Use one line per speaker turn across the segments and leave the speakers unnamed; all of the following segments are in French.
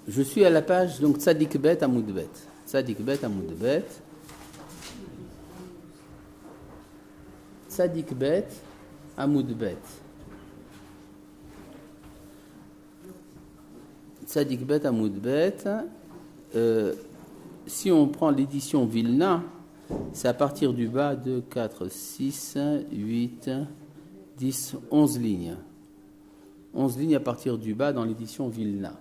Je suis à la page donc Tzadik Bet Amoud Bet. Tzadik Bet Amoud Bet. Tzadik Bet Amoud Bet. Tzadik Bet Amoud Bet. Si on prend l'édition Vilna, c'est à partir du bas de 4, 6, 8, 10, 11 lignes. 11 lignes à partir du bas dans l'édition Vilna.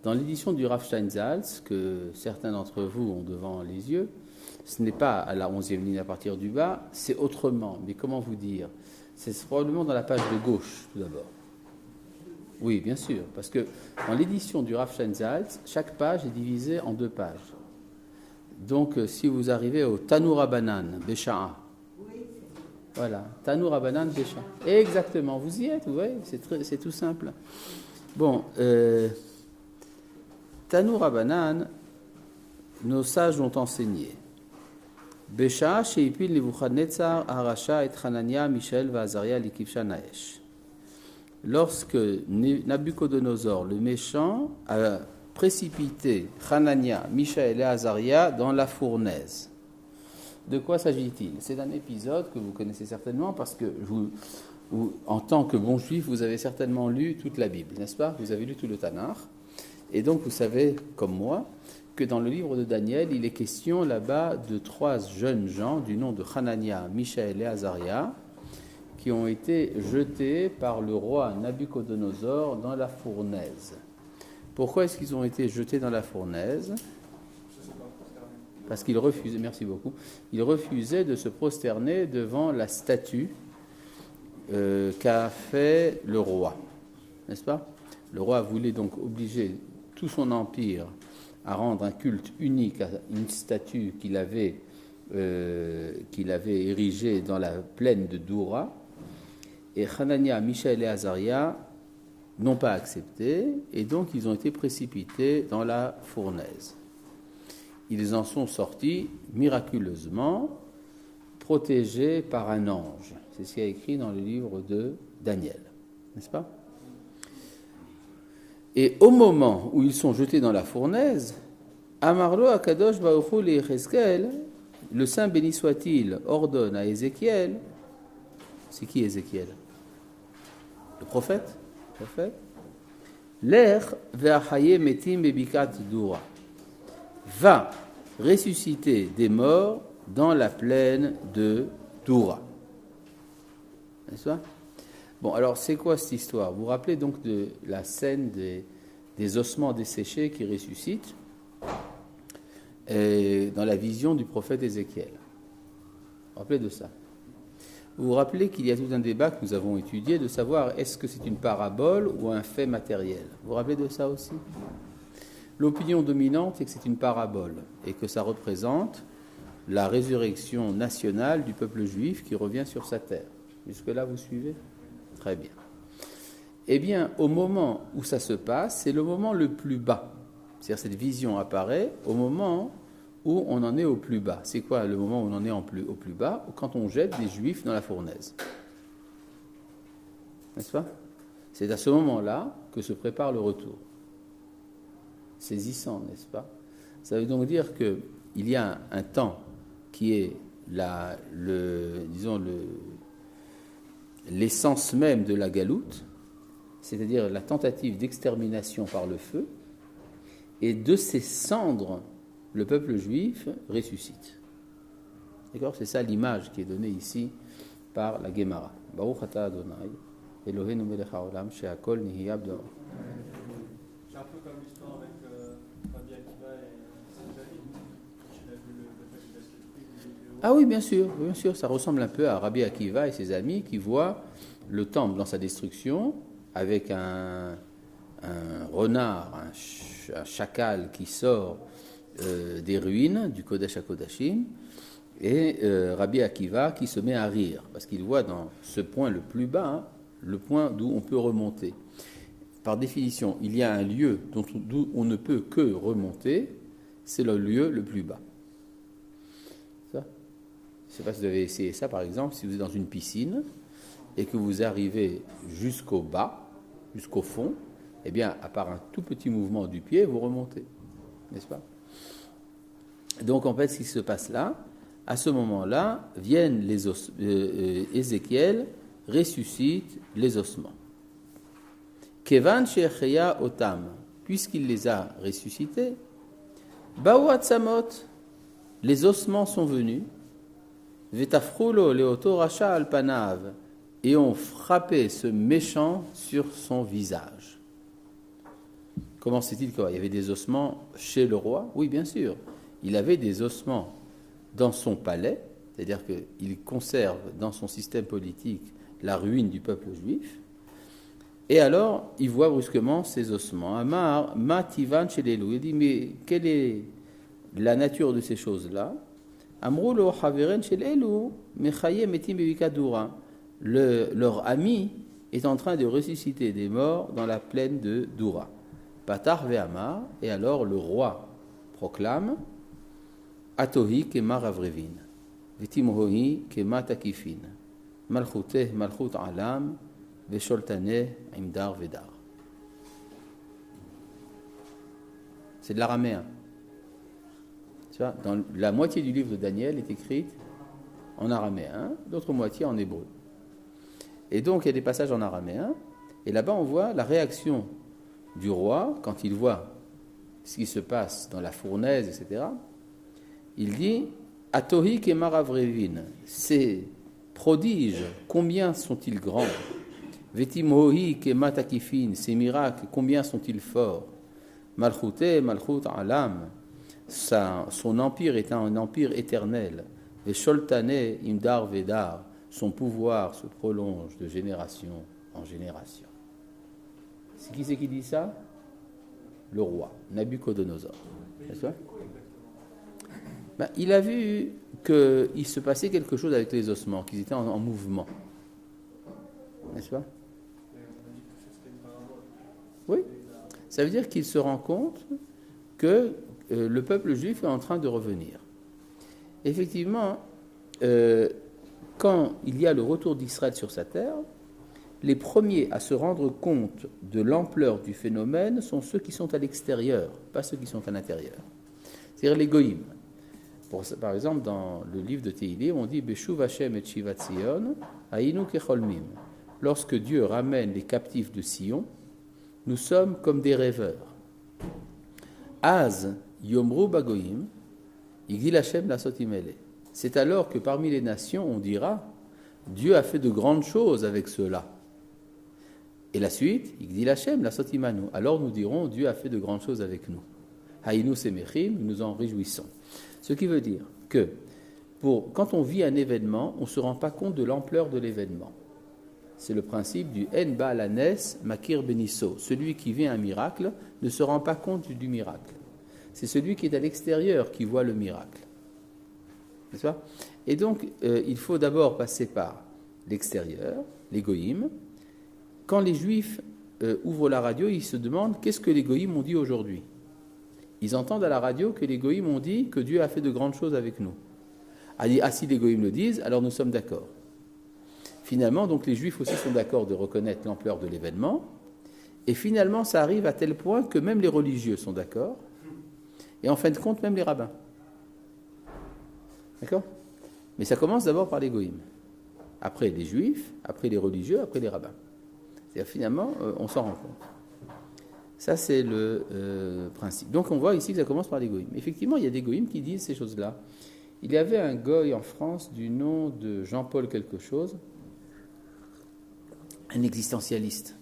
Dans l'édition du Rav Steinsaltz, que certains d'entre vous ont devant les yeux, ce n'est pas à la 11e ligne à partir du bas, c'est autrement. Mais comment vous dire ? C'est probablement dans la page de gauche, tout d'abord. Oui, bien sûr, parce que dans l'édition du Rav Steinsaltz, chaque page est divisée en 2 pages. Donc, si vous arrivez au Tanur Abanan, Bécha'a, voilà, Tanur Abanan, Bécha'a. Exactement, vous y êtes, vous voyez, c'est tout simple. Bon, Tanur Abanan, nos sages l'ont enseigné. Bécha'a, Sheipil, Nebuchadnezzar, Arasha, et Hanania, Michel, Vazaria, Likivsha, Naesh. Lorsque Nabucodonosor, le méchant, a précipité Hanania, Michaël et Azaria dans la fournaise. De quoi s'agit-il ? C'est un épisode que vous connaissez certainement parce que vous, en tant que bon juif, vous avez certainement lu toute la Bible, n'est-ce pas ? Vous avez lu tout le Tanakh. Et donc vous savez, comme moi, que dans le livre de Daniel, il est question là-bas de 3 jeunes gens du nom de Hanania, Michaël et Azaria qui ont été jetés par le roi Nabucodonosor dans la fournaise. Pourquoi est-ce qu'ils ont été jetés dans la fournaise ? Parce qu'ils refusaient, merci beaucoup, ils refusaient de se prosterner devant la statue qu'a fait le roi, n'est-ce pas ? Le roi voulait donc obliger tout son empire à rendre un culte unique à une statue qu'il avait érigée dans la plaine de Doura. Et Hanania, Michaël et Azaria n'ont pas accepté, et donc ils ont été précipités dans la fournaise. Ils en sont sortis miraculeusement, protégés par un ange. C'est ce qui est écrit dans le livre de Daniel, n'est-ce pas ? Et au moment où ils sont jetés dans la fournaise, Amarlo Akadosh Baruch Hu Yechezkel, le Saint béni soit-il, ordonne à Ézéchiel. C'est qui Ézéchiel ? Le prophète. L'air ve'achaye metim bebikat Doura va ressusciter des morts dans la plaine de Doura. N'est-ce pas ? Bon, alors c'est quoi cette histoire ? Vous vous rappelez donc de la scène des ossements desséchés qui ressuscitent dans la vision du prophète Ézéchiel. Vous vous rappelez de ça ? Vous vous rappelez qu'il y a tout un débat que nous avons étudié de savoir est-ce que c'est une parabole ou un fait matériel. Vous vous rappelez de ça aussi ? L'opinion dominante est que c'est une parabole et que ça représente la résurrection nationale du peuple juif qui revient sur sa terre. Jusque-là, vous suivez ? Très bien. Eh bien, au moment où ça se passe, c'est le moment le plus bas. C'est-à-dire cette vision apparaît au moment où on en est au plus bas. C'est quoi le moment où on en est au plus bas ? Quand on jette des juifs dans la fournaise. N'est-ce pas ? C'est à ce moment-là que se prépare le retour. Saisissant, n'est-ce pas ? Ça veut donc dire qu'il y a un temps qui est l'essence même de la galoute, c'est-à-dire la tentative d'extermination par le feu, et de ces cendres, le peuple juif ressuscite. D'accord ? C'est ça l'image qui est donnée ici par la Gemara. Baruch atah Adonai, Eloheinu melech haolam, she'akol nihiyah b'doro.
C'est un peu comme l'histoire avec Rabbi Akiva et Saint David. Il a vu le fait qu'il a sculpté.
Ah oui, bien sûr, ça ressemble un peu à Rabbi Akiva et ses amis qui voient le temple dans sa destruction avec un renard, un chacal qui sort des ruines du Kodesh HaKodashim et Rabbi Akiva qui se met à rire parce qu'il voit dans ce point le plus bas, le point d'où on peut remonter. Par définition, il y a un lieu d'où on ne peut que remonter, c'est le lieu le plus bas. Ça ? Je ne sais pas si vous avez essayé ça, par exemple, si vous êtes dans une piscine et que vous arrivez jusqu'au bas, jusqu'au fond, eh bien, à part un tout petit mouvement du pied, vous remontez. N'est-ce pas? Donc, en fait, ce qui se passe là, à ce moment-là, viennent les Ézéchiel ressuscite les ossements. Kevan shecheya otam, puisqu'il les a ressuscités, baou atzamot, les ossements sont venus, vetafrulo leoto racha al panav, et ont frappé ce méchant sur son visage. Comment c'est-il qu'il y avait des ossements chez le roi? Oui, bien sûr. Il avait des ossements dans son palais, c'est-à-dire qu'il conserve dans son système politique la ruine du peuple juif. Et alors, il voit brusquement ces ossements. Amar, mativan chez les loups. Il dit, mais quelle est la nature de ces choses-là? Amroulo haveren chez les loups, mechaye metim bevikadura. Leur ami est en train de ressusciter des morts dans la plaine de Doura. Patar ve'amar, et alors le roi proclame, Atohi kema ravrevin, vitimhohi kema takifin, malchuteh malchut alam, vesholtaneh imdar vedar. C'est de l'araméen. Tu vois, dans la moitié du livre de Daniel est écrite en araméen, l'autre moitié en hébreu. Et donc il y a des passages en araméen, et là-bas on voit la réaction du roi quand il voit ce qui se passe dans la fournaise, etc. Il dit Atohi kemaravrevin, ces prodiges, combien sont-ils grands? Vetimohi kematakifin, ces miracles, combien sont-ils forts? Malchute, malchut alam, son empire est un empire éternel. Vesholtane imdar vedar, son pouvoir se prolonge de génération en génération. Qui c'est qui dit ça? Le roi, Nabuchodonosor. N'est-ce pas? Il a vu qu'il se passait quelque chose avec les ossements, qu'ils étaient en mouvement. N'est-ce pas? Oui. Ça veut dire qu'il se rend compte que le peuple juif est en train de revenir. Effectivement, quand il y a le retour d'Israël sur sa terre, les premiers à se rendre compte de l'ampleur du phénomène sont ceux qui sont à l'extérieur, pas ceux qui sont à l'intérieur. C'est-à-dire les goïms. Par exemple, dans le livre de Tehillim, on dit Beshuv Hashem et Shivat Zion, Aïnu kecholmim. Lorsque Dieu ramène les captifs de Sion, nous sommes comme des rêveurs. Az Yomru Bagoïm, Yigdil Hashem Lasot Imele. C'est alors que parmi les nations, on dira Dieu a fait de grandes choses avec ceux-là. Et la suite, Yigdil Hashem Lasot Imanu. Alors nous dirons Dieu a fait de grandes choses avec nous. Haïnu Semechim, nous nous en réjouissons. Ce qui veut dire que quand on vit un événement, on ne se rend pas compte de l'ampleur de l'événement. C'est le principe du En Baalanes Makir Benisso. Celui qui vit un miracle ne se rend pas compte du miracle. C'est celui qui est à l'extérieur qui voit le miracle. N'est-ce pas? Et donc, il faut d'abord passer par l'extérieur, les goïms. Quand les juifs ouvrent la radio, ils se demandent qu'est-ce que les goïms ont dit aujourd'hui. Ils entendent à la radio que les goïms ont dit que Dieu a fait de grandes choses avec nous. Ah, si les goïms le disent, alors nous sommes d'accord. Finalement, donc les juifs aussi sont d'accord de reconnaître l'ampleur de l'événement. Et finalement, ça arrive à tel point que même les religieux sont d'accord. Et en fin de compte, même les rabbins. D'accord? Mais ça commence d'abord par les goïms. Après les juifs, après les religieux, après les rabbins. C'est-à-dire finalement, on s'en rend compte. Ça, c'est le principe. Donc, on voit ici que ça commence par les goïms. Effectivement, il y a des goïms qui disent ces choses-là. Il y avait un goï en France du nom de Jean-Paul quelque chose, un existentialiste.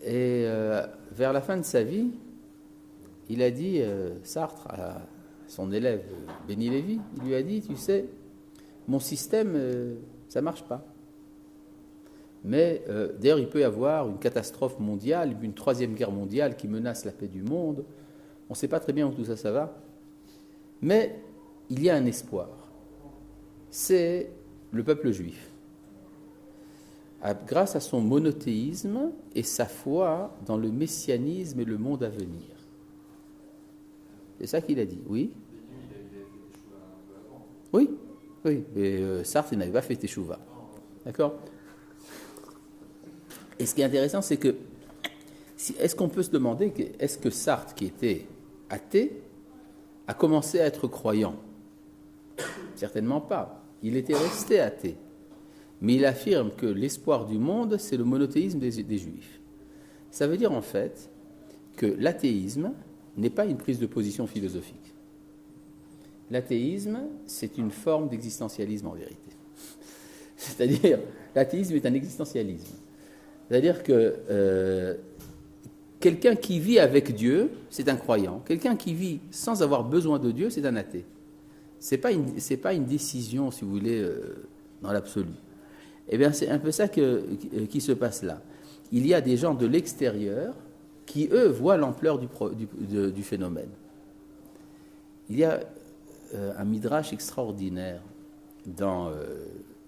Et vers la fin de sa vie, il a dit, Sartre, à son élève Béni Lévy, il lui a dit, tu sais, mon système, ça ne marche pas. Mais d'ailleurs, il peut y avoir une catastrophe mondiale, une troisième guerre mondiale qui menace la paix du monde. On ne sait pas très bien où tout ça va. Mais il y a un espoir. C'est le peuple juif. Grâce à son monothéisme et sa foi dans le messianisme et le monde à venir. C'est ça qu'il a dit, oui? Oui, oui. Mais Sartre n'avait pas fait Teshuva. D'accord? Et ce qui est intéressant, c'est que Est-ce qu'on peut se demander, est-ce que Sartre, qui était athée, a commencé à être croyant? Certainement pas. Il était resté athée. Mais il affirme que l'espoir du monde, c'est le monothéisme des Juifs. Ça veut dire en fait que l'athéisme n'est pas une prise de position philosophique. L'athéisme, c'est une forme d'existentialisme en vérité. C'est-à-dire, l'athéisme est un existentialisme. C'est-à-dire que quelqu'un qui vit avec Dieu, c'est un croyant. Quelqu'un qui vit sans avoir besoin de Dieu, c'est un athée. C'est pas une décision, si vous voulez, dans l'absolu. Eh bien, c'est un peu ça qui se passe là. Il y a des gens de l'extérieur qui, eux, voient l'ampleur du phénomène. Il y a un midrash extraordinaire dans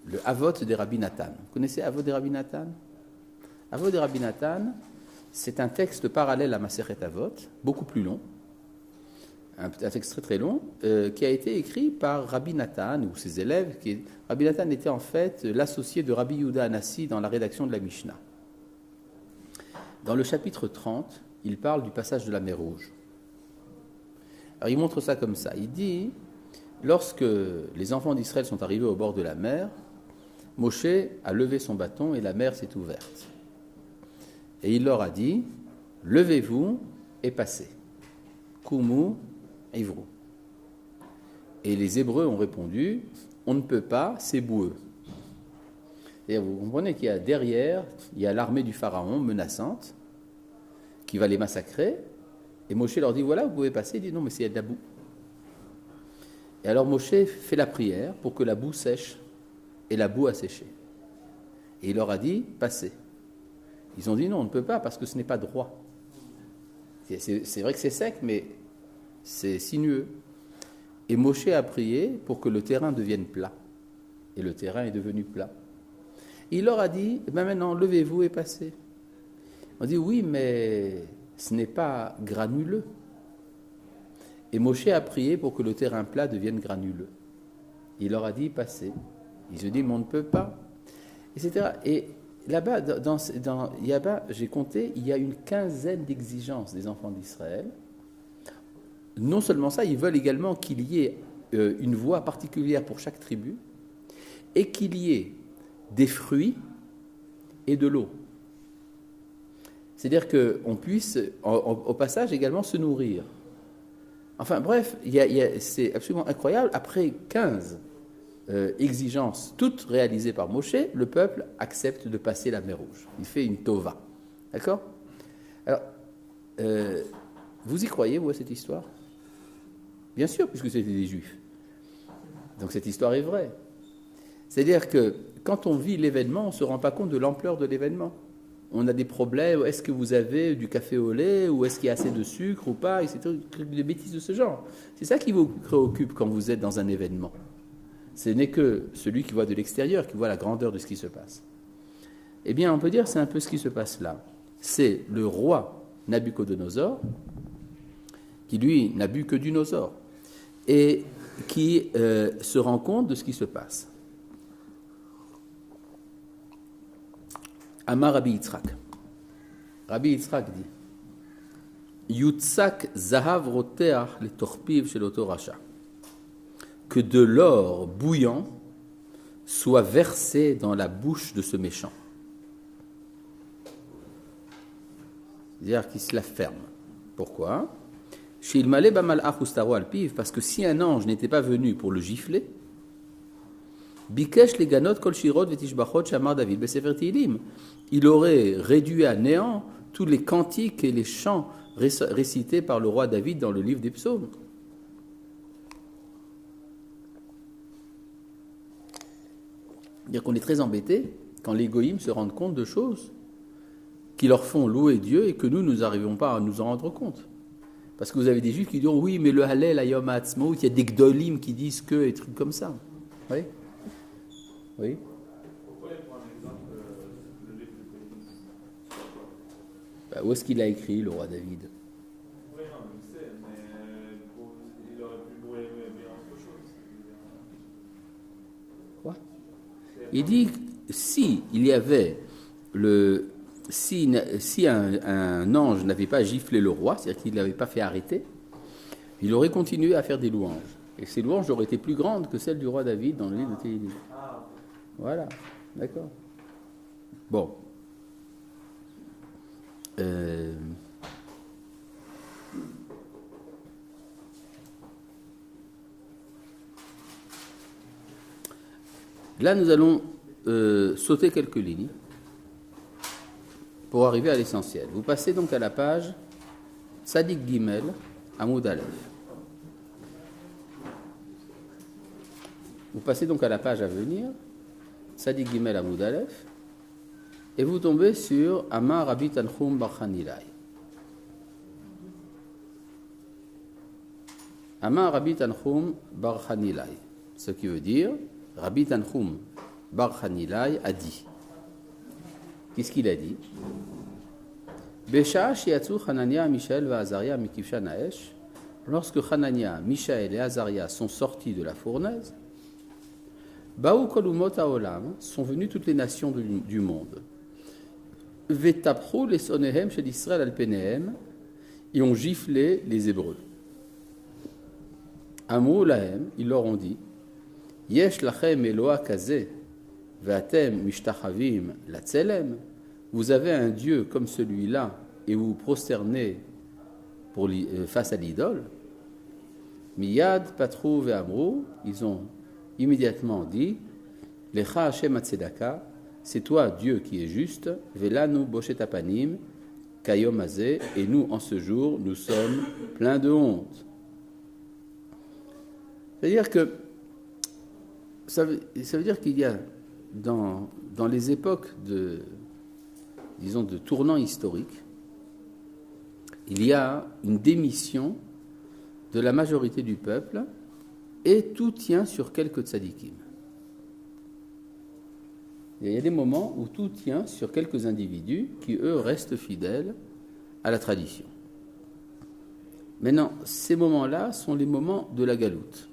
le Avot des Rabbi Nathan. Vous connaissez Avot des Rabbi Nathan? Avot des Rabbi Nathan, c'est un texte parallèle à Masechet Avot, beaucoup plus long, un texte très très long, qui a été écrit par Rabbi Nathan ou ses élèves. Rabbi Nathan était en fait l'associé de Rabbi Yehuda Hanassi dans la rédaction de la Mishnah. Dans le chapitre 30, il parle du passage de la mer Rouge. Alors il montre ça comme ça. Il dit, lorsque les enfants d'Israël sont arrivés au bord de la mer, Moshe a levé son bâton et la mer s'est ouverte. Et il leur a dit, levez-vous et passez. Kumu ivru. Et les Hébreux ont répondu, on ne peut pas, c'est boueux. Et vous comprenez qu'il y a derrière, il y a l'armée du Pharaon menaçante qui va les massacrer. Et Moshe leur dit, voilà, vous pouvez passer. Il dit, non, mais il y a de la boue. Et alors Moshe fait la prière pour que la boue sèche. Et la boue a séché. Et il leur a dit, passez. Ils ont dit, non, on ne peut pas parce que ce n'est pas droit. C'est vrai que c'est sec, mais c'est sinueux. Et Moshe a prié pour que le terrain devienne plat. Et le terrain est devenu plat. Il leur a dit, ben maintenant, levez-vous et passez. On dit, oui, mais ce n'est pas granuleux. Et Moshe a prié pour que le terrain plat devienne granuleux. Il leur a dit, passez. Ils se disent, mais on ne peut pas. Etc. Et là-bas, j'ai compté, il y a une quinzaine d'exigences des enfants d'Israël. Non seulement ça, ils veulent également qu'il y ait une voie particulière pour chaque tribu et qu'il y ait des fruits et de l'eau. C'est-à-dire qu'on puisse, au passage, également se nourrir. Enfin bref, c'est absolument incroyable. Après 15 exigences, toutes réalisées par Moshe, le peuple accepte de passer la mer Rouge. Il fait une tova. D'accord? Alors, vous y croyez, vous, à cette histoire? Bien sûr, puisque c'était des Juifs. Donc cette histoire est vraie. C'est-à-dire que quand on vit l'événement, on ne se rend pas compte de l'ampleur de l'événement. On a des problèmes, est-ce que vous avez du café au lait, ou est-ce qu'il y a assez de sucre ou pas, etc. Des bêtises de ce genre. C'est ça qui vous préoccupe quand vous êtes dans un événement. Ce n'est que celui qui voit de l'extérieur, qui voit la grandeur de ce qui se passe. Eh bien, on peut dire que c'est un peu ce qui se passe là. C'est le roi Nabucodonosor, qui lui n'a bu que du nosor, et qui se rend compte de ce qui se passe. Amar Rabbi Yitzhak. Rabbi Yitzhak dit Yutzak zahav roteach le torpiv shel oto rasha. Que de l'or bouillant soit versé dans la bouche de ce méchant. C'est-à-dire qu'il se la ferme. Pourquoi? Parce que si un ange n'était pas venu pour le gifler, Bikesh leganot kol shirot vetishbachot shamar David besefer Tehillim, il aurait réduit à néant tous les cantiques et les chants récités par le roi David dans le livre des psaumes. C'est-à-dire qu'on est très embêté quand les goïms se rendent compte de choses qui leur font louer Dieu et que nous n'arrivons pas à nous en rendre compte. Parce que vous avez des juifs qui disent oui, mais le Hallel, Ayom Ha'atzmaut, il y a des gdolim qui disent que, et trucs comme ça. Oui. Oui.
Pourquoi il prend un exemple le livre de
Où est-ce qu'il a écrit, le roi David?
Oui, non, je sais, mais il aurait pu brûler bien autre chose.
Quoi? Il dit si il y avait si un ange n'avait pas giflé le roi, c'est-à-dire qu'il ne l'avait pas fait arrêter, il aurait continué à faire des louanges. Et ces louanges auraient été plus grandes que celles du roi David dans le livre de Télim. Voilà, d'accord. Bon. Là, nous allons sauter quelques lignes pour arriver à l'essentiel. Vous passez donc à la page Tzadik Gimel, Amoud Aleph. Vous passez donc à la page à venir, Tzadik Gimel, Amoud Aleph, et vous tombez sur Amar Rabbi Tanchum Bar Hanilai. Amar Rabbi Tanchum Bar Hanilai, ce qui veut dire Rabbi Tanchum Bar Hanilai a dit. Qu'est-ce qu'il a dit? Besha shiatsu Hanania, Mishaël va Azaria mikivsha naesh. Lorsque Hanania, Mishaël et Azaria sont sortis de la fournaise, Baou kolumot haolam, sont venues toutes les nations du monde. Vetapru les sonehem chez Israël alpenehem, et ont giflé les Hébreux. Amrou lahem, ils leur ont dit, Yesh lachem Eloah kazeh, ve'atem mishtachavim latzelem. Vous avez un Dieu comme celui-là et vous vous prosternez face à l'idole. Miyad patru ve'amrou, ils ont immédiatement dit, Lecha Hashem atzedaka, c'est toi Dieu qui est juste, ve'lanu boshet apanim, kayom hazeh, et nous en ce jour nous sommes pleins de honte. C'est-à-dire que ça veut dire qu'il y a dans les époques de tournant historique, il y a une démission de la majorité du peuple et tout tient sur quelques tzadikim. Il y a des moments où tout tient sur quelques individus qui, eux, restent fidèles à la tradition. Maintenant, ces moments-là sont les moments de la galoute.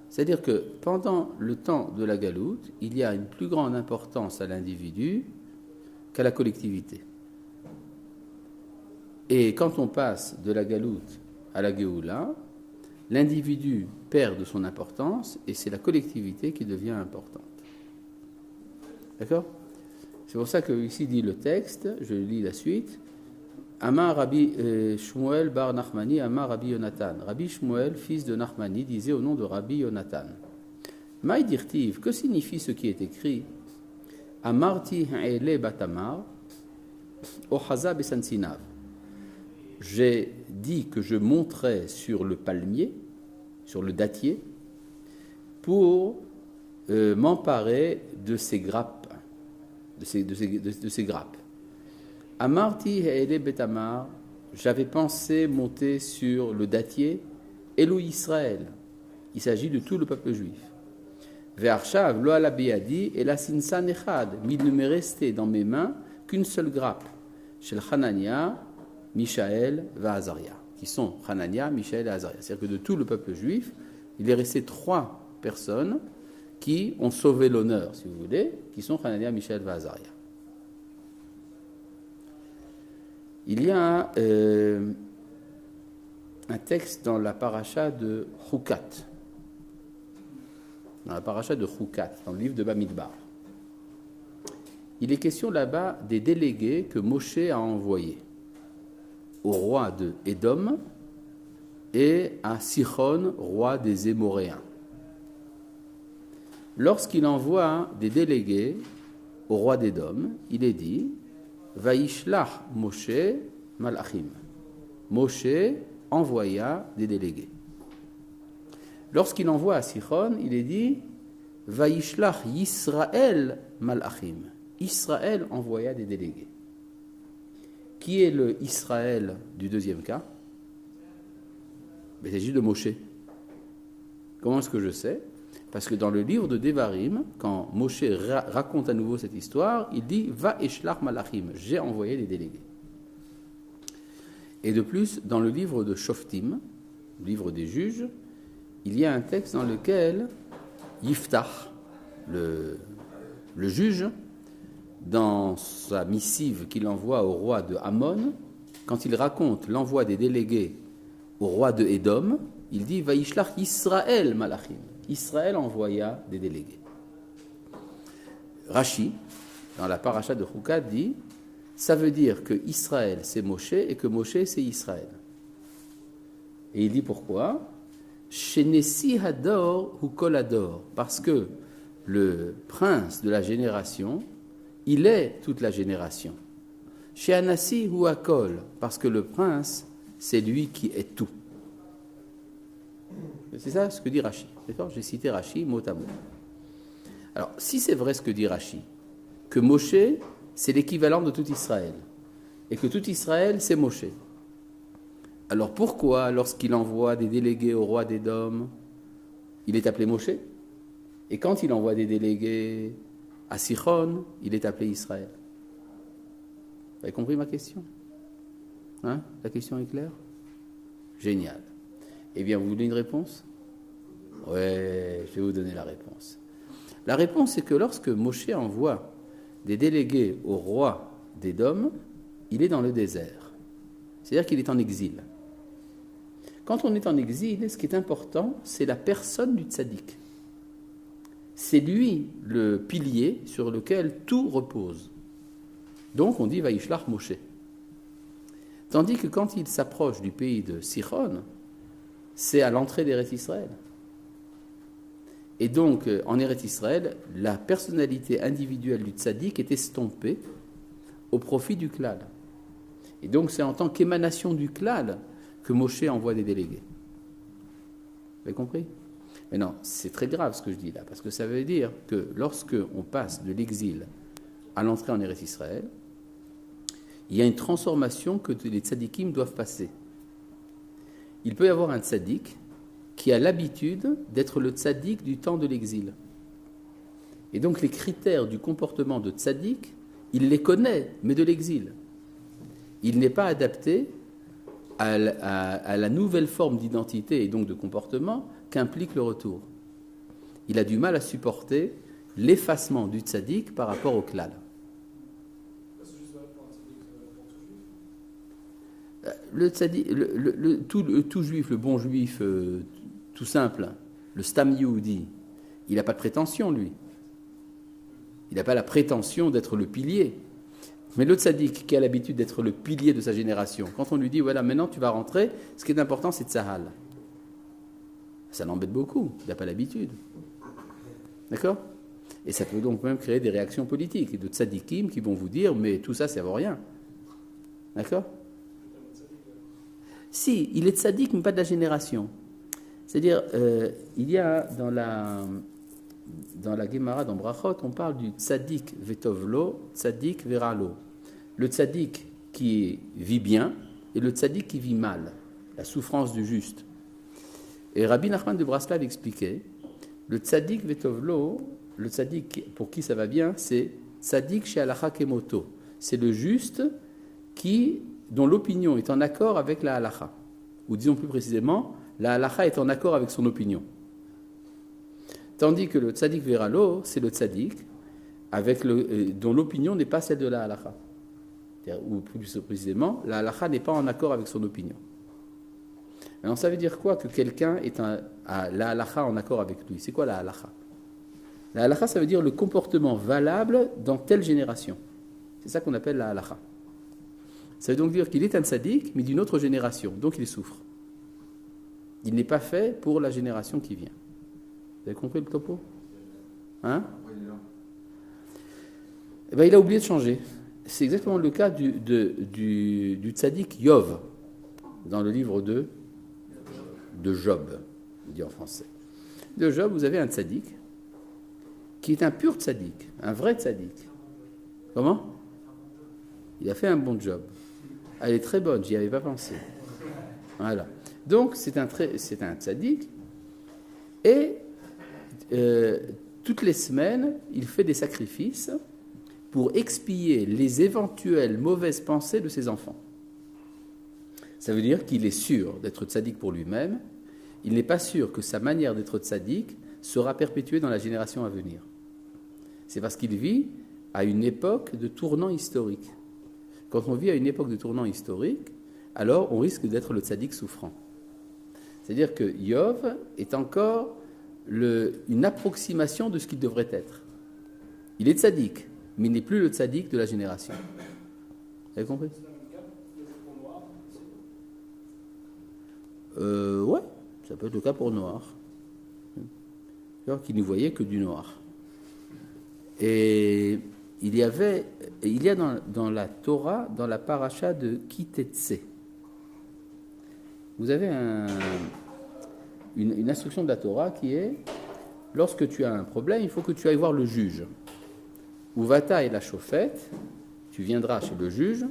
C'est-à-dire que pendant le temps de la galoute, il y a une plus grande importance à l'individu qu'à la collectivité. Et quand on passe de la galoute à la Géoula, l'individu perd de son importance et c'est la collectivité qui devient importante. D'accord? C'est pour ça que ici dit le texte, je lis la suite. Amar Rabbi Shmuel bar Nachmani, Amar Rabbi Yonatan. Rabbi Shmuel, fils de Nachmani, disait au nom de Rabbi Yonatan. Maï dirtiv, que signifie ce qui est écrit? Amarti ha'ele batamar, ochaza besansinav. J'ai dit que je monterais sur le palmier, sur le dattier, pour m'emparer de ces grappes, de ces grappes. Amarti ha'ele betamar, j'avais pensé monter sur le dattier, Elou Israël. Il s'agit de tout le peuple juif. Ve'arshav lo ala beyadi et la sinsan echad, mais il ne m'est resté dans mes mains qu'une seule grappe, chez Hanania, Mishaël et Azaria, qui sont Hanania, Mishaël et Azaria. C'est-à-dire que de tout le peuple juif, il est resté 3 personnes qui ont sauvé l'honneur, si vous voulez, qui sont Hanania, Mishaël et Azaria. Il y a un texte dans la paracha de Chukat, dans le livre de Bamidbar. Il est question là-bas des délégués que Moshe a envoyés au roi de Édom et à Sichon, roi des Émoréens. Lorsqu'il envoie des délégués au roi d'Édom, il est dit Vaishlach Moshe Malachim. Moshe envoya des délégués. Lorsqu'il envoie à Sichon, il est dit Vaishlach Yisraël Malachim. Israël envoya des délégués. Qui est le Israël du deuxième cas? Il s'agit de Moshe. Comment est-ce que je sais? Parce que dans le livre de Devarim, quand Moshe raconte à nouveau cette histoire, il dit Va eshlach malachim, j'ai envoyé des délégués. Et de plus, dans le livre de Shoftim, le livre des juges, il y a un texte dans lequel Yiftach, le juge, dans sa missive qu'il envoie au roi de Ammon, quand il raconte l'envoi des délégués au roi de Édom, il dit « Vaishlach Israël malachim ». Israël envoya des délégués. Rashi, dans la paracha de Chukat, dit « Ça veut dire que Israël c'est Moshe et que Moshe c'est Israël ». Et il dit pourquoi ? Shenesi hador hu kol hador, parce que le prince de la génération, il est toute la génération. Chez Anassi hu hakol, parce que le prince, c'est lui qui est tout. C'est ça ce que dit Rashi. D'accord ? J'ai cité Rashi mot à mot. Alors, si c'est vrai ce que dit Rashi, que Moshe, c'est l'équivalent de tout Israël, et que tout Israël, c'est Moshe, alors pourquoi, lorsqu'il envoie des délégués au roi d'Édom, il est appelé Moshe ? Et quand il envoie des délégués à Sichon, il est appelé Israël ? Vous avez compris ma question ? Hein ? La question est claire ? Génial. Eh bien, vous voulez une réponse ? Ouais, je vais vous donner la réponse. La réponse, c'est que lorsque Moshe envoie des délégués au roi d'Édom, il est dans le désert. C'est-à-dire qu'il est en exil. Quand on est en exil, ce qui est important, c'est la personne du tzaddik. C'est lui le pilier sur lequel tout repose. Donc on dit « Vaishlach Moshe ». Tandis que quand il s'approche du pays de Sichon, c'est à l'entrée d'Eretz Israël. Et donc, en Eretz Israël, la personnalité individuelle du tzaddik est estompée au profit du klal. Et donc, c'est en tant qu'émanation du klal que Moshe envoie des délégués. Vous avez compris ? Mais non, c'est très grave ce que je dis là, parce que ça veut dire que lorsque on passe de l'exil à l'entrée en Eretz Israël, il y a une transformation que les tzaddikim doivent passer. Il peut y avoir un tzaddik qui a l'habitude d'être le tzaddik du temps de l'exil. Et donc les critères du comportement de tzaddik, il les connaît, mais de l'exil. Il n'est pas adapté à la nouvelle forme d'identité et donc de comportement qu'implique le retour. Il a du mal à supporter l'effacement du tzaddik par rapport au klal. Le tzaddik, tout juif, le bon juif, tout simple, le stam yehudi, il n'a pas de prétention, lui. Il n'a pas la prétention d'être le pilier. Mais le tzaddik qui a l'habitude d'être le pilier de sa génération, quand on lui dit, voilà, maintenant tu vas rentrer, ce qui est important, c'est tzahal. Ça l'embête beaucoup, il n'a pas l'habitude. D'accord ? Et ça peut donc même créer des réactions politiques, et de tzaddikim qui vont vous dire, mais tout ça, ça ne vaut rien. D'accord ? Si, il est tzaddik, mais pas de la génération. C'est-à-dire, il y a dans la Gemara, dans Brachot, on parle du tzaddik vetovlo, tzaddik veralo. Le tzaddik qui vit bien et le tzaddik qui vit mal, la souffrance du juste. Et Rabbi Nachman de Braslav expliquait, le tzaddik vetovlo, le tzaddik pour qui ça va bien, c'est tzaddik chez halacha kemoto. C'est le juste dont l'opinion est en accord avec la halacha. Ou disons plus précisément, la halacha est en accord avec son opinion. Tandis que le tzaddik veralo, c'est le tzaddik dont l'opinion n'est pas celle de la halacha. Ou plus précisément, la halacha n'est pas en accord avec son opinion. Alors ça veut dire quoi que quelqu'un a la halacha en accord avec lui ? C'est quoi la halacha ? La halacha, ça veut dire le comportement valable dans telle génération. C'est ça qu'on appelle la halacha. Ça veut donc dire qu'il est un tzaddik, mais d'une autre génération, donc il souffre. Il n'est pas fait pour la génération qui vient. Vous avez compris le topo ? Hein ? Eh bien, il a oublié de changer. C'est exactement le cas du tzaddik Yov, dans le livre de Job, on dit en français. De Job, vous avez un tzaddik qui est un pur tzaddik, un vrai tzaddik. Comment ? Il a fait un bon job. Elle est très bonne, j'y avais pas pensé. Voilà. Donc, c'est un tzaddik. Et toutes les semaines, il fait des sacrifices pour expier les éventuelles mauvaises pensées de ses enfants. Ça veut dire qu'il est sûr d'être tzaddik pour lui-même. Il n'est pas sûr que sa manière d'être tzaddik sera perpétuée dans la génération à venir. C'est parce qu'il vit à une époque de tournant historique. Quand on vit à une époque de tournant historique, alors on risque d'être le tzaddik souffrant. C'est-à-dire que Yov est encore une approximation de ce qu'il devrait être. Il est tzaddik, mais il n'est plus le tzaddik de la génération. Vous avez compris ? Ouais, ça peut être le cas pour Noir. Qui ne voyait que du noir. Et il y a dans la Torah, dans la paracha de Kitetse, vous avez une instruction de la Torah qui est, lorsque tu as un problème, il faut que tu ailles voir le juge. Uvata et la chauffette, tu viendras chez le juge,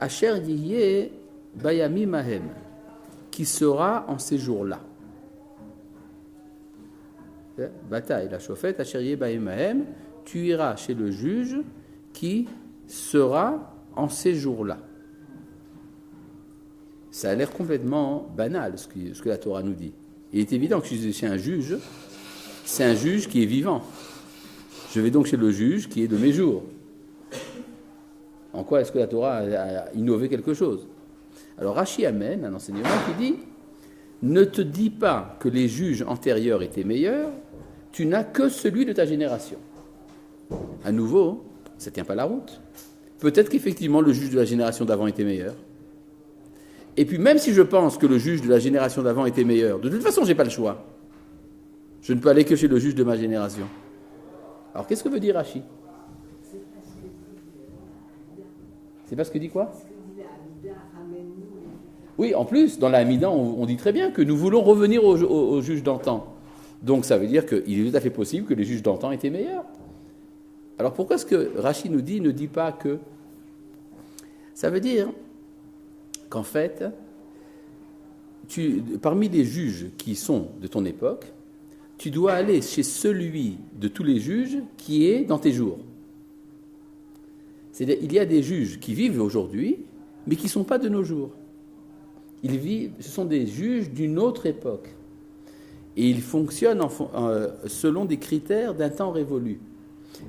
Asher Yiyeh Bayami Mahem, qui sera en ces jours-là. Bataille, la chauffette, Acherié Baïmahem, tu iras chez le juge qui sera en ces jours-là. Ça a l'air complètement banal, ce que la Torah nous dit. Il est évident que si chez un juge, c'est un juge qui est vivant. Je vais donc chez le juge qui est de mes jours. En quoi est-ce que la Torah a innové quelque chose ? Alors Rashi amène un enseignement qui dit: ne te dis pas que les juges antérieurs étaient meilleurs, tu n'as que celui de ta génération. À nouveau, ça ne tient pas la route. Peut-être qu'effectivement le juge de la génération d'avant était meilleur. Et puis même si je pense que le juge de la génération d'avant était meilleur, de toute façon je n'ai pas le choix. Je ne peux aller que chez le juge de ma génération. Alors qu'est-ce que veut dire Rashi ? C'est pas ce que dit quoi ? Oui, en plus, dans la Hamida, on dit très bien que nous voulons revenir aux juges d'antan. Donc ça veut dire qu'il est tout à fait possible que les juges d'antan étaient meilleurs. Alors pourquoi est-ce que Rashi ne dit pas que... Ça veut dire qu'en fait, parmi les juges qui sont de ton époque, tu dois aller chez celui de tous les juges qui est dans tes jours. C'est-à-dire, il y a des juges qui vivent aujourd'hui, mais qui ne sont pas de nos jours. Ce sont des juges d'une autre époque. Et ils fonctionnent selon des critères d'un temps révolu.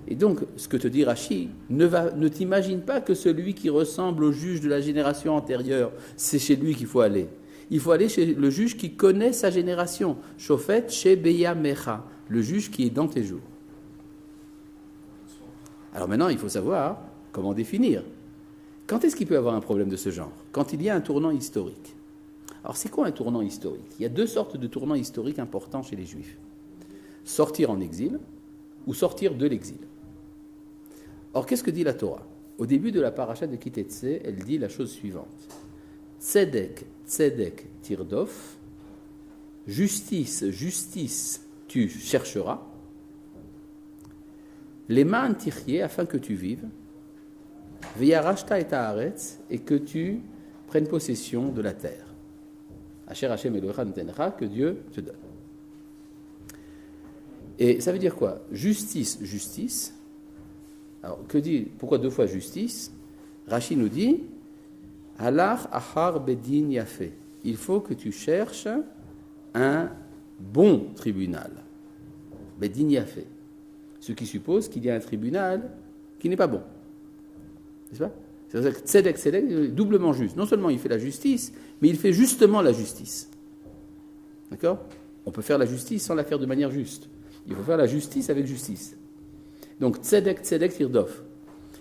Et donc, ce que te dit Rashi, ne t'imagine pas que celui qui ressemble au juge de la génération antérieure, c'est chez lui qu'il faut aller. Il faut aller chez le juge qui connaît sa génération. Shofet Shebeya Mecha, le juge qui est dans tes jours. Alors maintenant, il faut savoir comment définir. Quand est-ce qu'il peut y avoir un problème de ce genre ? Quand il y a un tournant historique. Alors c'est quoi un tournant historique ? Il y a deux sortes de tournants historiques importants chez les Juifs. Sortir en exil ou sortir de l'exil. Or, qu'est-ce que dit la Torah ? Au début de la paracha de Kitetse, elle dit la chose suivante. Tzedek, tzedek, tirdof. Justice, justice, tu chercheras. Leman tirye, afin que tu vives. Veyarashta et haaretz, et que tu prennes possession de la terre. Asher Hashem Elohecha notencha, que Dieu te donne. Et ça veut dire quoi ? Justice, justice. Alors, pourquoi deux fois justice ? Rashi nous dit Halach achar bedin yafé. Il faut que tu cherches un bon tribunal. Bedin yafé. Ce qui suppose qu'il y a un tribunal qui n'est pas bon. N'est-ce pas ? C'est-à-dire que tzedek, tzedek, est doublement juste. Non seulement il fait la justice, mais il fait justement la justice. D'accord ? On peut faire la justice sans la faire de manière juste. Il faut faire la justice avec justice. Donc, tzedek, tzedek, tirdof.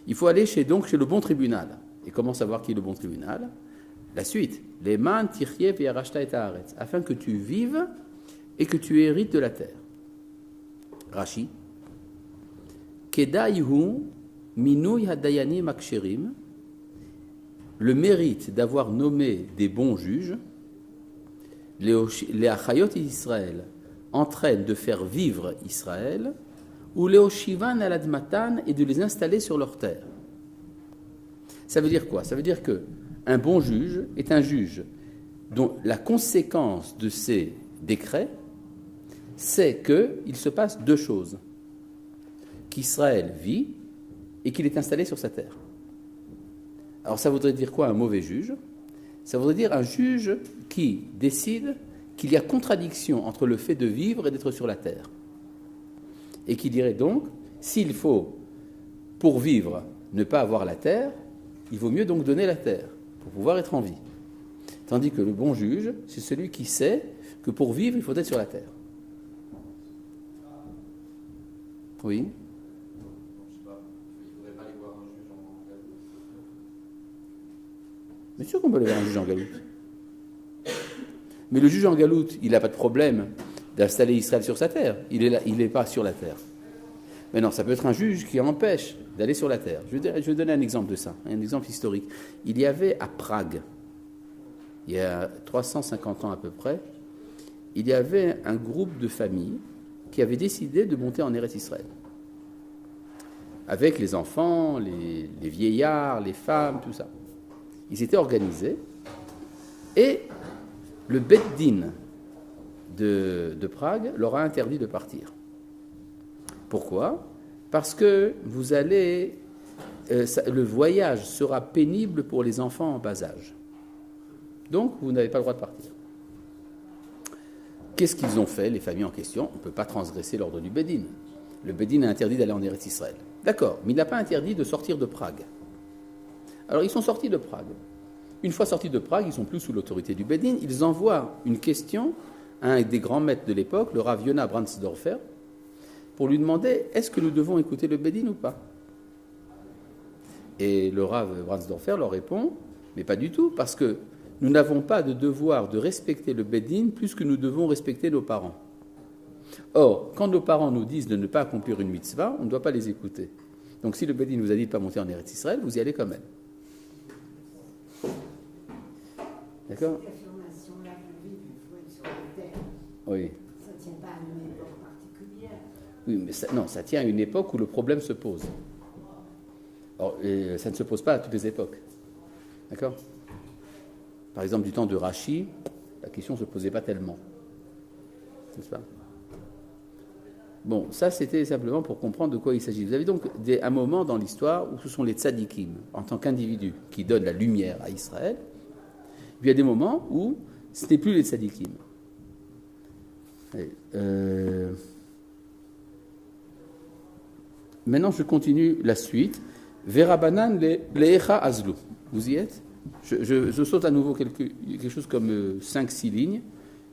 Il faut aller chez le bon tribunal. Et comment savoir qui est le bon tribunal ? La suite. Les man tirye ve'arashta et haaretz. Afin que tu vives et que tu hérites de la terre. Rashi. Kedaihu minui hadayanim aksherim. Le mérite d'avoir nommé des bons juges. Les achayot d'Israël entraînent de faire vivre Israël, ou les oshivan aladmatan, et de les installer sur leur terre. Ça veut dire quoi ? Ça veut dire qu'un bon juge est un juge dont la conséquence de ses décrets, c'est qu'il se passe deux choses. Qu'Israël vit et qu'il est installé sur sa terre. Alors ça voudrait dire quoi un mauvais juge ? Ça voudrait dire un juge qui décide qu'il y a contradiction entre le fait de vivre et d'être sur la terre. Et qui dirait donc, s'il faut pour vivre, ne pas avoir la terre, il vaut mieux donc donner la terre pour pouvoir être en vie. Tandis que le bon juge, c'est celui qui sait que pour vivre, il faut être sur la terre. Oui. Bien sûr qu'on peut aller voir un juge en galoute. Mais le juge en galoute, il n'a pas de problème d'installer Israël sur sa terre. Il est là, il n'est pas sur la terre. Mais non, ça peut être un juge qui empêche d'aller sur la terre. Je vais donner un exemple de ça, un exemple historique. Il y avait à Prague, il y a 350 ans à peu près, il y avait un groupe de familles qui avait décidé de monter en Eretz Israël. Avec les enfants, les vieillards, les femmes, tout ça. Ils s'étaient organisés et le Beit Din de Prague leur a interdit de partir. Pourquoi ? Parce que vous allez, le voyage sera pénible pour les enfants en bas âge. Donc, vous n'avez pas le droit de partir. Qu'est-ce qu'ils ont fait, les familles en question ? On ne peut pas transgresser l'ordre du Beit Din. Le Beit Din a interdit d'aller en Eretz Israël. D'accord, mais il n'a pas interdit de sortir de Prague. Alors, ils sont sortis de Prague. Une fois sortis de Prague, ils ne sont plus sous l'autorité du Beit Din. Ils envoient une question à un des grands maîtres de l'époque, le Rav Yonah Brandsdorfer, pour lui demander est-ce que nous devons écouter le Beit Din ou pas ? Et le Rav Brandsdorfer leur répond mais pas du tout, parce que nous n'avons pas de devoir de respecter le Beit Din plus que nous devons respecter nos parents. Or, quand nos parents nous disent de ne pas accomplir une mitzvah, on ne doit pas les écouter. Donc si le Beit Din vous a dit de ne pas monter en Eretz Israël, vous y allez quand même. D'accord ?
Cette affirmation-là de vivre, il faut être sur la terre.
Oui.
Ça ne tient pas à une époque particulière.
Oui, mais ça tient à une époque où le problème se pose. Or, ça ne se pose pas à toutes les époques. D'accord ? Par exemple, du temps de Rashi, la question ne se posait pas tellement. N'est-ce pas ? Bon, ça c'était simplement pour comprendre de quoi il s'agit. Vous avez donc un moment dans l'histoire où ce sont les tzadikim, en tant qu'individus, qui donnent la lumière à Israël. Puis il y a des moments où ce n'est plus les tzadikim. Maintenant, je continue la suite. Verabanan leecha azlu. Vous y êtes ? Je saute à nouveau quelque chose comme 5-6 lignes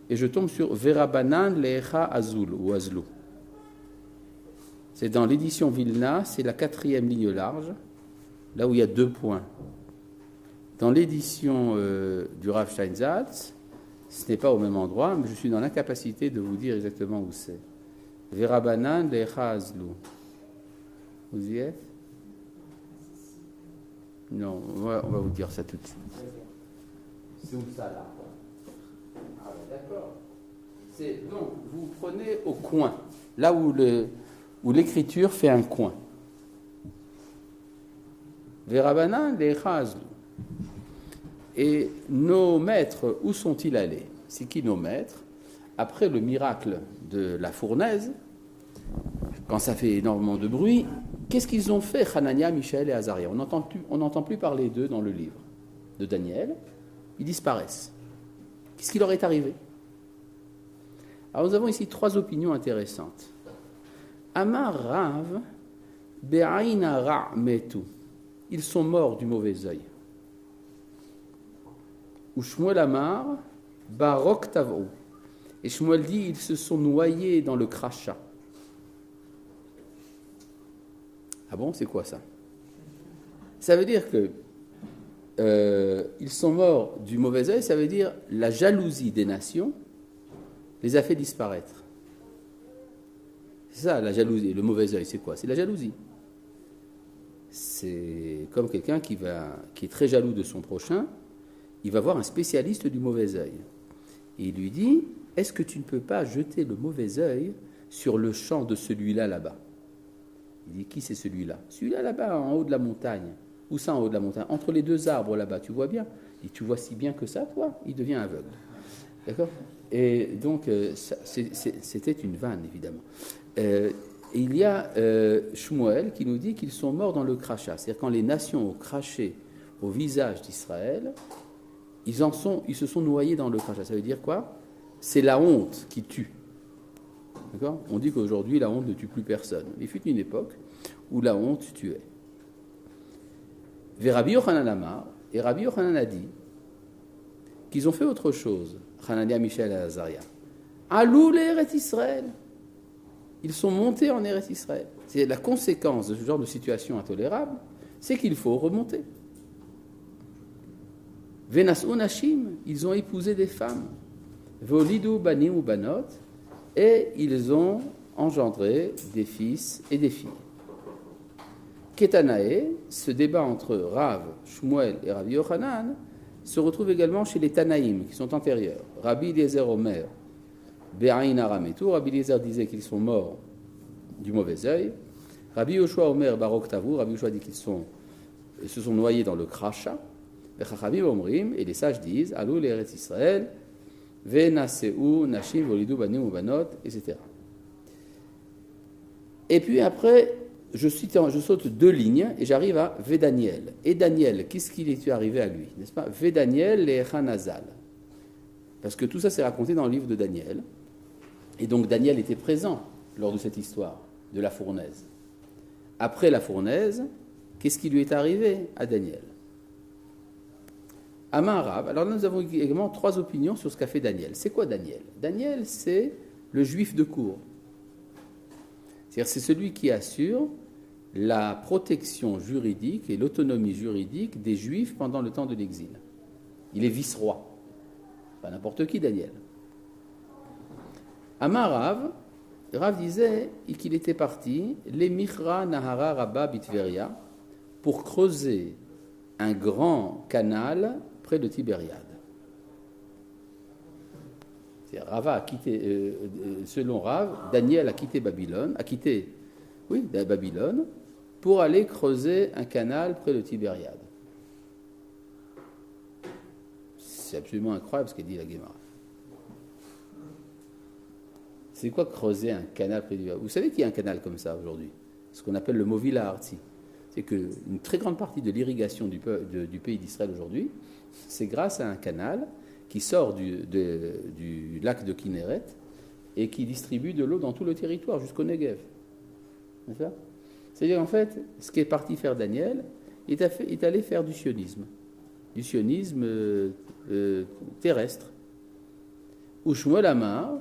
et je tombe sur Verabanan leecha azul ou azlu. C'est dans l'édition Vilna, c'est la 4e ligne large, là où il y a 2 points. Dans l'édition du Rav Steinsaltz, ce n'est pas au même endroit, mais je suis dans l'incapacité de vous dire exactement où c'est. Verabanan leecha azlu. Vous y êtes ? Non, on va vous dire ça tout de suite. C'est où ça là ? Ah, d'accord. Donc, vous prenez au coin, là où l'écriture fait un coin. Verabanan leecha azlu. Et nos maîtres, où sont-ils allés ? C'est qui nos maîtres ? Après le miracle de la fournaise, quand ça fait énormément de bruit, qu'est-ce qu'ils ont fait, Hanania, Mishaël et Azaria ? On n'entend plus parler d'eux dans le livre de Daniel. Ils disparaissent. Qu'est-ce qui leur est arrivé ? Alors nous avons ici 3 opinions intéressantes. Amar Rav, Be'aina Ra' metu. Ils sont morts du mauvais œil. Ou Shmuel Amar, Barok Tavou. Et Shmuel dit, ils se sont noyés dans le crachat. Ah bon, c'est quoi ça ? Ça veut dire que ils sont morts du mauvais œil, ça veut dire la jalousie des nations les a fait disparaître. C'est ça, la jalousie. Le mauvais œil, c'est quoi ? C'est la jalousie. C'est comme quelqu'un qui est très jaloux de son prochain, il va voir un spécialiste du mauvais œil. Et il lui dit, est-ce que tu ne peux pas jeter le mauvais œil sur le champ de celui-là là-bas ? Il dit, qui c'est celui-là ? Celui-là là-bas, en haut de la montagne. Où ça, en haut de la montagne ? Entre les 2 arbres là-bas, tu vois bien ? Il dit, tu vois si bien que ça, toi ? Il devient aveugle. D'accord ? Et donc, c'était une vanne, évidemment. Il y a Shmuel qui nous dit qu'ils sont morts dans le crachat. C'est-à-dire quand les nations ont craché au visage d'Israël, ils se sont noyés dans le crachat. Ça veut dire quoi ? C'est la honte qui tue. D'accord ? On dit qu'aujourd'hui, la honte ne tue plus personne. Il fut une époque où la honte tuait. Ve Rabbi Yochanan Amar, et Rabbi Yochanan a dit qu'ils ont fait autre chose, Hanania, Mishaël et Azaria. Alou l'Eretz Israël. Ils sont montés en Eretz Israël. C'est la conséquence de ce genre de situation intolérable, c'est qu'il faut remonter. Venas'u Nashim, ils ont épousé des femmes. Veolidu Banim ou Banot, et ils ont engendré des fils et des filles. Ketanae, ce débat entre Rav, Shmuel et Rabbi Yochanan, se retrouve également chez les Tanaïm, qui sont antérieurs. Rabbi Eliezer Omer, Be'ain Aram et tout. Rabbi Eliezer disait qu'ils sont morts du mauvais œil. Rabbi Yoshua Omer Barok Tavu, Rabbi Yoshua dit qu'ils se sont noyés dans le crachat. Et Chachamim Omrim, et les sages disent, Alou l'Eretz Israël, Venaseu Nashim Volidu Banim ou Banot, etc. Et puis après, je saute 2 lignes et j'arrive à Vedaniel. Et Daniel, qu'est-ce qu'il est arrivé à lui, n'est-ce pas? Vedaniel et Hanazal. Parce que tout ça c'est raconté dans le livre de Daniel. Et donc Daniel était présent lors de cette histoire de la fournaise. Après la fournaise, qu'est-ce qui lui est arrivé à Daniel? Amar Rav. Alors là, nous avons également 3 opinions sur ce qu'a fait Daniel. C'est quoi Daniel? Daniel, c'est le juif de cour. C'est-à-dire c'est celui qui assure la protection juridique et l'autonomie juridique des Juifs pendant le temps de l'exil. Il est vice-roi. Pas n'importe qui, Daniel. Amar Rav disait qu'il était parti, les Michra Nahara Rabba Bitveria, pour creuser un grand canal près de Tibériade. Rava a quitté, selon Rav, Daniel a quitté Babylone, Babylone, pour aller creuser un canal près de Tibériade. C'est absolument incroyable ce qu'a dit la Guémara. C'est quoi creuser un canal près de Tibériade? Vous savez qu'il y a un canal comme ça aujourd'hui, ce qu'on appelle le Movila Arti. C'est qu'une très grande partie de l'irrigation du pays d'Israël aujourd'hui, c'est grâce à un canal qui sort du lac de Kinneret et qui distribue de l'eau dans tout le territoire, jusqu'au Negev. C'est-à-dire, en fait, ce qu'est parti faire Daniel, il est allé faire du sionisme terrestre. Ou Shmuel Amar,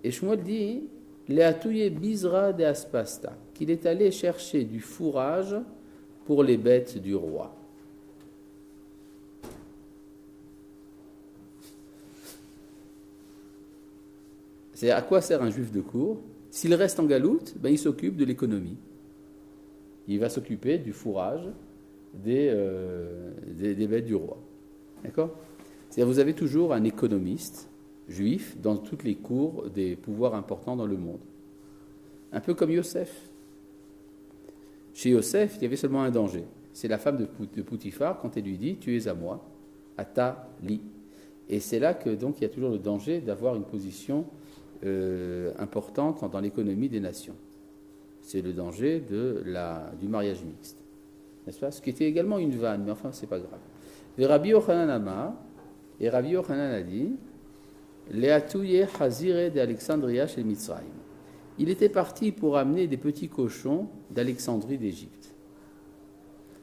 et Shmuel dit, Leatouye Bizra de Aspasta, qu'il est allé chercher du fourrage pour les bêtes du roi. C'est à quoi sert un juif de cour? S'il reste en galoute, il s'occupe de l'économie. Il va s'occuper du fourrage des bêtes du roi. D'accord? C'est-à-dire vous avez toujours un économiste juif dans toutes les cours des pouvoirs importants dans le monde. Un peu comme Yosef. Chez Yosef, il y avait seulement un danger. C'est la femme de Poutifar, quand elle lui dit « Tu es à moi, ata li ». Et c'est là que donc il y a toujours le danger d'avoir une position importante dans l'économie des nations. C'est le danger du mariage mixte. N'est-ce pas? Ce qui était également une vanne, mais enfin, c'est pas grave. Et Rabbi Yochanan Amar, et Rabbi Yochanan a dit Leatouye Hazire d'Alexandria chez Mitzrayim. Il était parti pour amener des petits cochons d'Alexandrie d'Égypte.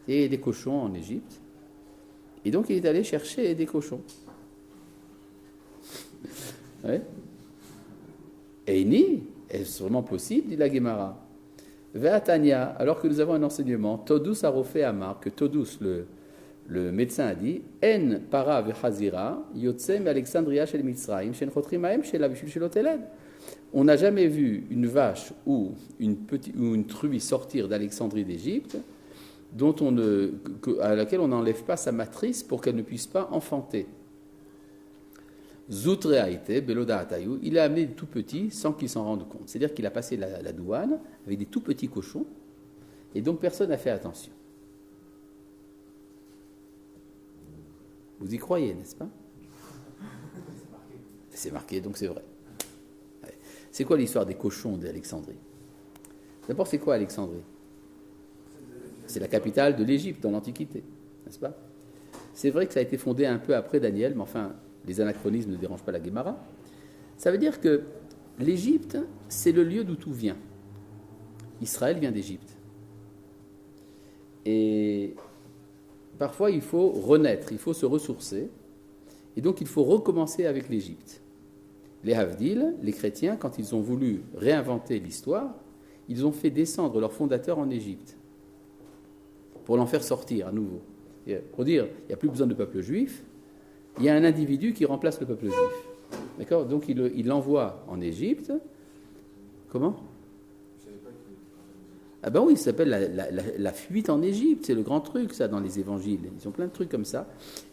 Et des cochons en Égypte. Et donc il est allé chercher des cochons. Ouais. Eini, est-ce vraiment possible, dit la Gemara. Ve'atania, alors que nous avons un enseignement, Todus Arofé Amar, que Todus, le médecin, a dit En para ve'chazira, yotzem Alexandria shel Mitzrayim, shen chotrim haem shel abishul shel oteled. On n'a jamais vu une vache ou une truie sortir d'Alexandrie d'Égypte à laquelle on n'enlève pas sa matrice pour qu'elle ne puisse pas enfanter. Zoutreaïte, Beloda Atayou, il a amené des tout petits sans qu'il s'en rende compte. C'est-à-dire qu'il a passé la douane avec des tout petits cochons et donc personne n'a fait attention. Vous y croyez, n'est-ce pas? C'est marqué, donc c'est vrai. Ouais. C'est quoi l'histoire des cochons d'Alexandrie? D'abord, c'est quoi Alexandrie? C'est la capitale de l'Égypte dans l'Antiquité, n'est-ce pas? C'est vrai que ça a été fondé un peu après Daniel, mais enfin, les anachronismes ne dérangent pas la Guémara. Ça veut dire que l'Égypte, c'est le lieu d'où tout vient. Israël vient d'Égypte. Et parfois il faut renaître, il faut se ressourcer, et donc il faut recommencer avec l'Égypte. Les Havdil, les chrétiens, quand ils ont voulu réinventer l'histoire, ils ont fait descendre leur fondateur en Égypte pour l'en faire sortir à nouveau. Et pour dire, il n'y a plus besoin de peuple juif, il y a un individu qui remplace le peuple juif. D'accord ? Donc il l'envoie en Égypte. Comment ? Ah ben oui, ça s'appelle la fuite en Égypte, c'est le grand truc ça dans les évangiles, ils ont plein de trucs comme ça.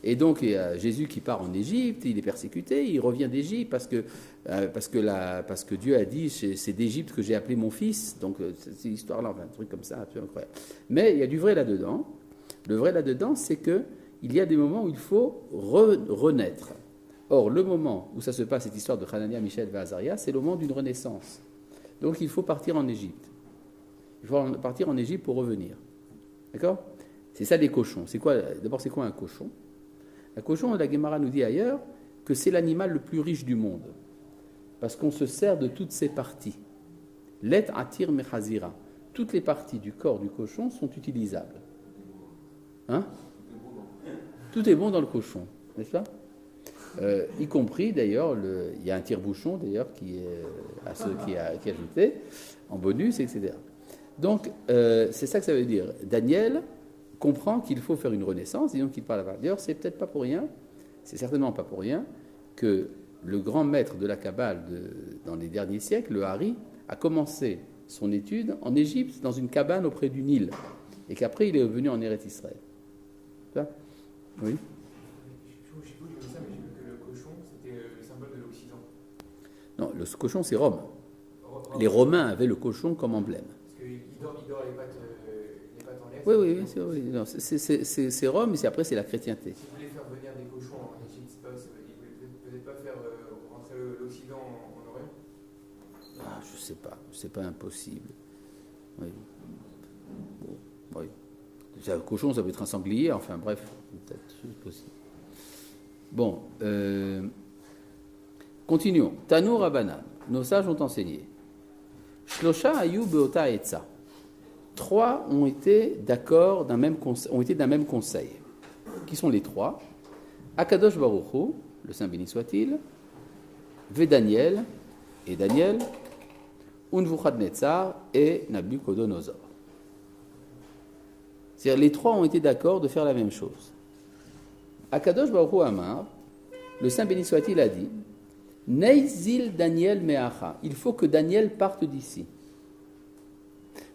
Et donc il y a Jésus qui part en Égypte, il est persécuté, il revient d'Égypte parce que Dieu a dit c'est d'Égypte que j'ai appelé mon fils, donc c'est l'histoire-là, enfin, un truc comme ça, absolument incroyable. Mais il y a du vrai là-dedans. Le vrai là-dedans, c'est qu'il y a des moments où il faut renaître. Or, le moment où ça se passe, cette histoire de Hanania, Mishaël et Azaria, c'est le moment d'une renaissance. Donc il faut partir en Égypte. Il faut partir en Égypte pour revenir. D'accord ? C'est ça les cochons. C'est quoi ? D'abord, c'est quoi un cochon ? Un cochon, la Guémara nous dit ailleurs que c'est l'animal le plus riche du monde. Parce qu'on se sert de toutes ses parties. Let atir mechazira. Toutes les parties du corps du cochon sont utilisables. Hein ? Tout est bon dans le cochon, n'est-ce pas ? Y compris d'ailleurs, il y a un tire-bouchon d'ailleurs qui est à ceux qui est ajouté en bonus, etc. Donc, c'est ça que ça veut dire. Daniel comprend qu'il faut faire une renaissance, et donc il parle à part. D'ailleurs, c'est peut-être pas pour rien, c'est certainement pas pour rien, que le grand maître de la Kabbale dans les derniers siècles, le Hari, a commencé son étude en Égypte, dans une cabane auprès du Nil, et qu'après il est revenu en Eretz Israël. Ça ? Oui ?
Je sais pas où j'ai vu ça, mais j'ai vu que le cochon, c'était le symbole de l'Occident.
Non, le cochon, c'est Rome. Les Romains avaient le cochon comme emblème.
Parce qu'il dort les pattes en l'air.
Oui, non, c'est Rome, et après c'est la chrétienté.
Si vous voulez faire venir des cochons en Égypte, ils ne peut-être pas faire rentrer l'Occident en Orient.
Ah, je sais pas, c'est pas impossible. Oui. Bon, oui. Un cochon, ça peut être un sanglier, enfin bref, peut-être c'est possible. Bon, continuons. Tanour Rabanan, nos sages ont enseigné. Shlosha ayu beota etza. 3 ont été d'accord d'un même conseil. Qui sont les 3 ? Akadosh Baruch Hu, le Saint béni soit-il, Daniel, Nebuchadnezzar et Nabucodonosor. C'est-à-dire les 3 ont été d'accord de faire la même chose. Akadosh Baruch Hu Amar, le Saint béni soit-il a dit, Neizil Daniel Meacha, il faut que Daniel parte d'ici.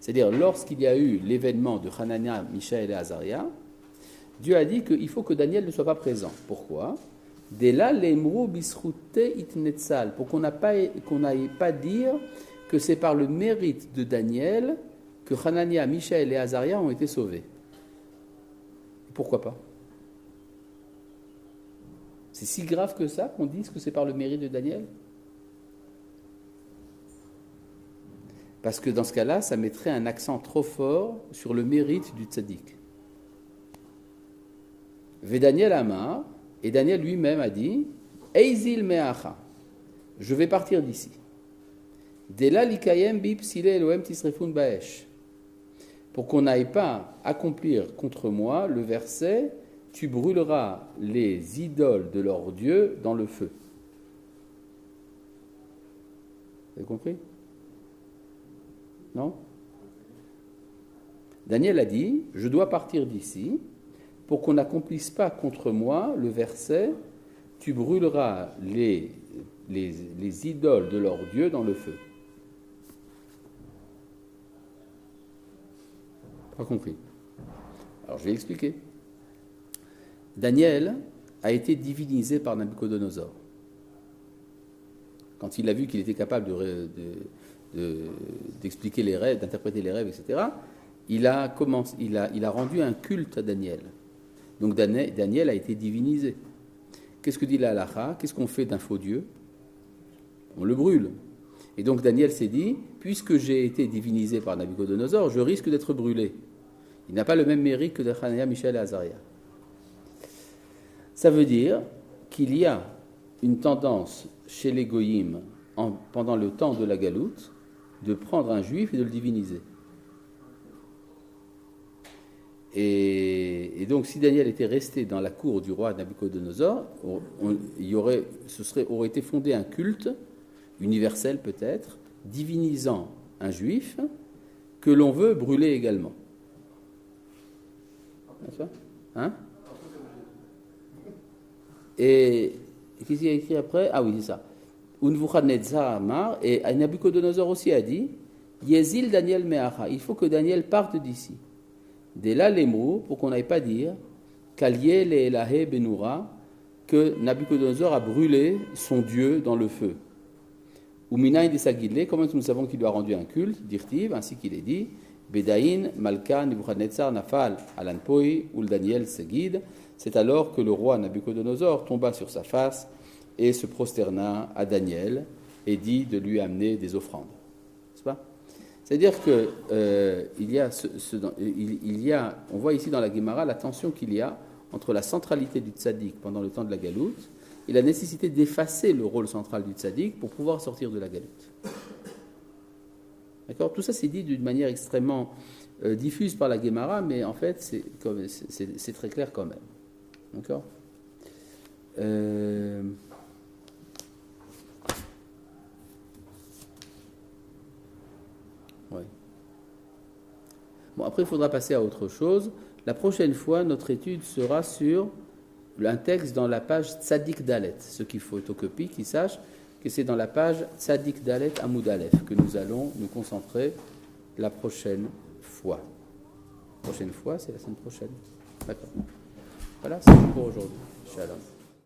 C'est-à-dire, lorsqu'il y a eu l'événement de Hanania, Mishaël et Azaria, Dieu a dit qu'il faut que Daniel ne soit pas présent. Pourquoi ? Dela lemru bisrute itnetzal, pour qu'on n'aille pas dire que c'est par le mérite de Daniel que Hanania, Mishaël et Azaria ont été sauvés. Pourquoi pas ? C'est si grave que ça qu'on dise que c'est par le mérite de Daniel ? Parce que dans ce cas-là, ça mettrait un accent trop fort sur le mérite du tzaddik. Daniel Amar, et Daniel lui-même a dit, Eizil meacha, je vais partir d'ici. Dela likayem bipsile Elohim tisrefun baesh, pour qu'on n'aille pas accomplir contre moi le verset, tu brûleras les idoles de leurs dieux dans le feu. Vous avez compris ? Non ? Daniel a dit, je dois partir d'ici pour qu'on n'accomplisse pas contre moi le verset, tu brûleras les idoles de leurs dieux dans le feu. Pas compris. Alors je vais expliquer. Daniel a été divinisé par Nabucodonosor. Quand il a vu qu'il était capable d'expliquer les rêves, d'interpréter les rêves, etc., il a rendu un culte à Daniel. Donc Daniel a été divinisé. Qu'est-ce que dit la halakha ? Qu'est-ce qu'on fait d'un faux Dieu ? On le brûle. Et donc Daniel s'est dit, puisque j'ai été divinisé par Nabucodonosor, je risque d'être brûlé. Il n'a pas le même mérite que Hanania, Mishaël et Azaria. Ça veut dire qu'il y a une tendance chez les goyim, pendant le temps de la galoute, de prendre un juif et de le diviniser. Et donc, si Daniel était resté dans la cour du roi Nabuchodonosor, aurait été fondé un culte, universel peut-être, divinisant un juif, que l'on veut brûler également. Hein? Et qu'est-ce qu'il y a écrit après? Ah oui, c'est ça. Nebuchadnezzar Amar, et Nabuchodonosor aussi a dit, Yezil Daniel Meacha, il faut que Daniel parte d'ici. Dès là, les mots, pour qu'on n'aille pas dire, Kaliel et Elahe Benoura, que Nabuchodonosor a brûlé son Dieu dans le feu. Ou Minaïn de Sagidle, comment nous savons qu'il lui a rendu un culte, dirtiv, ainsi qu'il est dit, Bedaïn, Malka, Nebuchadnezzar, Nafal, Alanpoi, Ul Daniel Segid. C'est alors que le roi Nabuchodonosor tomba sur sa face et se prosterna à Daniel et dit de lui amener des offrandes. N'est-ce pas? C'est-à-dire que on voit ici dans la Guémara la tension qu'il y a entre la centralité du tzaddik pendant le temps de la galoute et la nécessité d'effacer le rôle central du tzaddik pour pouvoir sortir de la galoute. D'accord? Tout ça c'est dit d'une manière extrêmement diffuse par la Guémara, mais en fait c'est très clair quand même. D'accord? Ouais. Bon, après, il faudra passer à autre chose. La prochaine fois, notre étude sera sur un texte dans la page Tzadik Dalet. Ceux qui photocopient, qui sachent que c'est dans la page Tzadik Dalet Amoud Aleph que nous allons nous concentrer la prochaine fois. La prochaine fois, c'est la semaine prochaine. D'accord. Voilà, c'est tout pour aujourd'hui. Shalom.